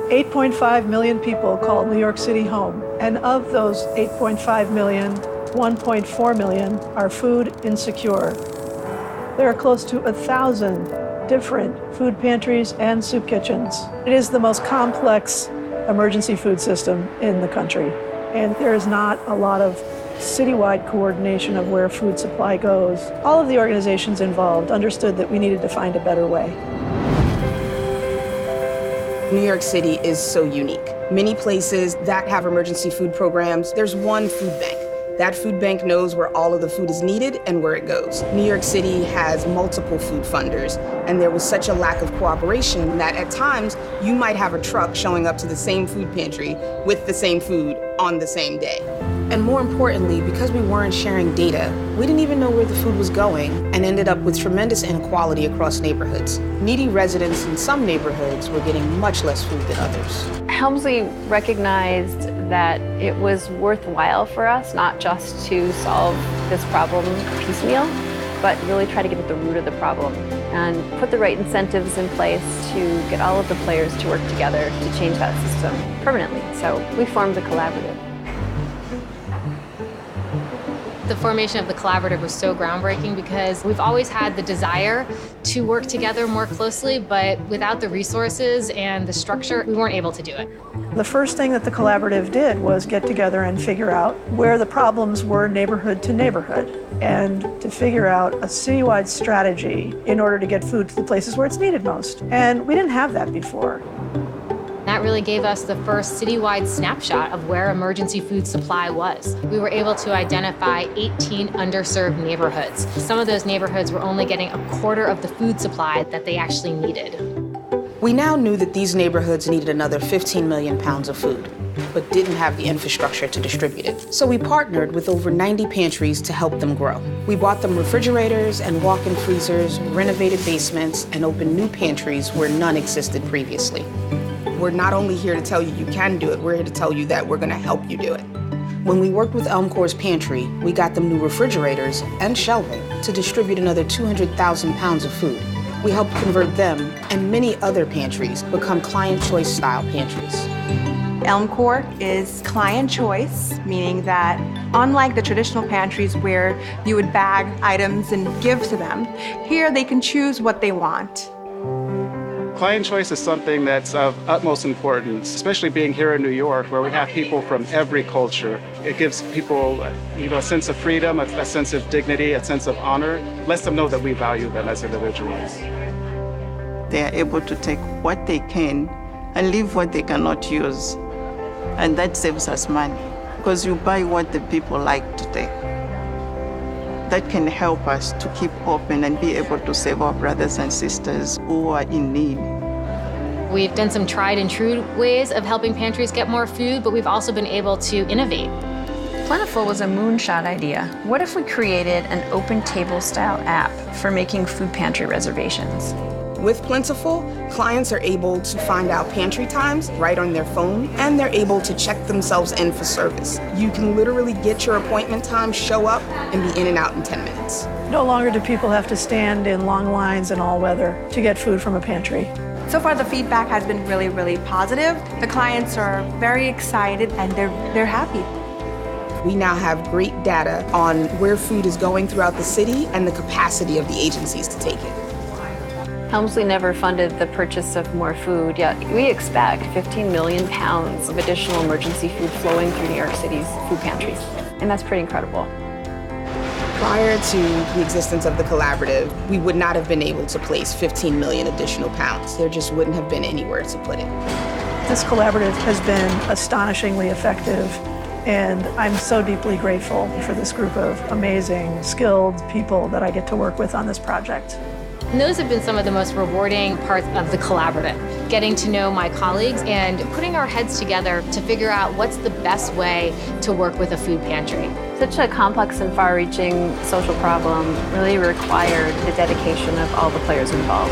8.5 million people call New York City home, and of those 8.5 million, 1.4 million are food insecure. There are close to 1,000 different food pantries and soup kitchens. It is the most complex emergency food system in the country, and there is not a lot of citywide coordination of where food supply goes. All of the organizations involved understood that we needed to find a better way. New York City is so unique. Many places that have emergency food programs, there's one food bank. That food bank knows where all of the food is needed and where it goes. New York City has multiple food funders, and there was such a lack of cooperation that at times you might have a truck showing up to the same food pantry with the same food on the same day. And more importantly, because we weren't sharing data, we didn't even know where the food was going and ended up with tremendous inequality across neighborhoods. Needy residents in some neighborhoods were getting much less food than others. Helmsley recognized that it was worthwhile for us not just to solve this problem piecemeal, but really try to get at the root of the problem and put the right incentives in place to get all of the players to work together to change that system permanently. So we formed the collaborative. The formation of the collaborative was so groundbreaking because we've always had the desire to work together more closely, but without the resources and the structure, we weren't able to do it. The first thing that the collaborative did was get together and figure out where the problems were neighborhood to neighborhood, and to figure out a citywide strategy in order to get food to the places where it's needed most. And we didn't have that before. That really gave us the first citywide snapshot of where emergency food supply was. We were able to identify 18 underserved neighborhoods. Some of those neighborhoods were only getting a quarter of the food supply that they actually needed. We now knew that these neighborhoods needed another 15 million pounds of food, but didn't have the infrastructure to distribute it. So we partnered with over 90 pantries to help them grow. We bought them refrigerators and walk-in freezers, renovated basements, and opened new pantries where none existed previously. We're not only here to tell you you can do it, we're here to tell you that we're gonna help you do it. When we worked with Elm Corps' pantry, we got them new refrigerators and shelving to distribute another 200,000 pounds of food. We helped convert them and many other pantries become client choice style pantries. Elm Corps is client choice, meaning that unlike the traditional pantries where you would bag items and give to them, here they can choose what they want. Client choice is something that's of utmost importance, especially being here in New York, where we have people from every culture. It gives people, a sense of freedom, a sense of dignity, a sense of honor. Lets them know that we value them as individuals. They are able to take what they can and leave what they cannot use. And that saves us money, because you buy what the people like to take. That can help us to keep open and be able to save our brothers and sisters who are in need. We've done some tried and true ways of helping pantries get more food, but we've also been able to innovate. Plentiful was a moonshot idea. What if we created an open table style app for making food pantry reservations? With Plentiful, clients are able to find out pantry times right on their phone, and they're able to check themselves in for service. You can literally get your appointment time, show up, and be in and out in 10 minutes. No longer do people have to stand in long lines in all weather to get food from a pantry. So far, the feedback has been really, really positive. The clients are very excited and they're happy. We now have great data on where food is going throughout the city and the capacity of the agencies to take it. Helmsley never funded the purchase of more food, yet we expect 15 million pounds of additional emergency food flowing through New York City's food pantries. And that's pretty incredible. Prior to the existence of the collaborative, we would not have been able to place 15 million additional pounds. There just wouldn't have been anywhere to put it. This collaborative has been astonishingly effective, and I'm so deeply grateful for this group of amazing, skilled people that I get to work with on this project. And those have been some of the most rewarding parts of the collaborative. Getting to know my colleagues and putting our heads together to figure out what's the best way to work with a food pantry. Such a complex and far-reaching social problem really required the dedication of all the players involved.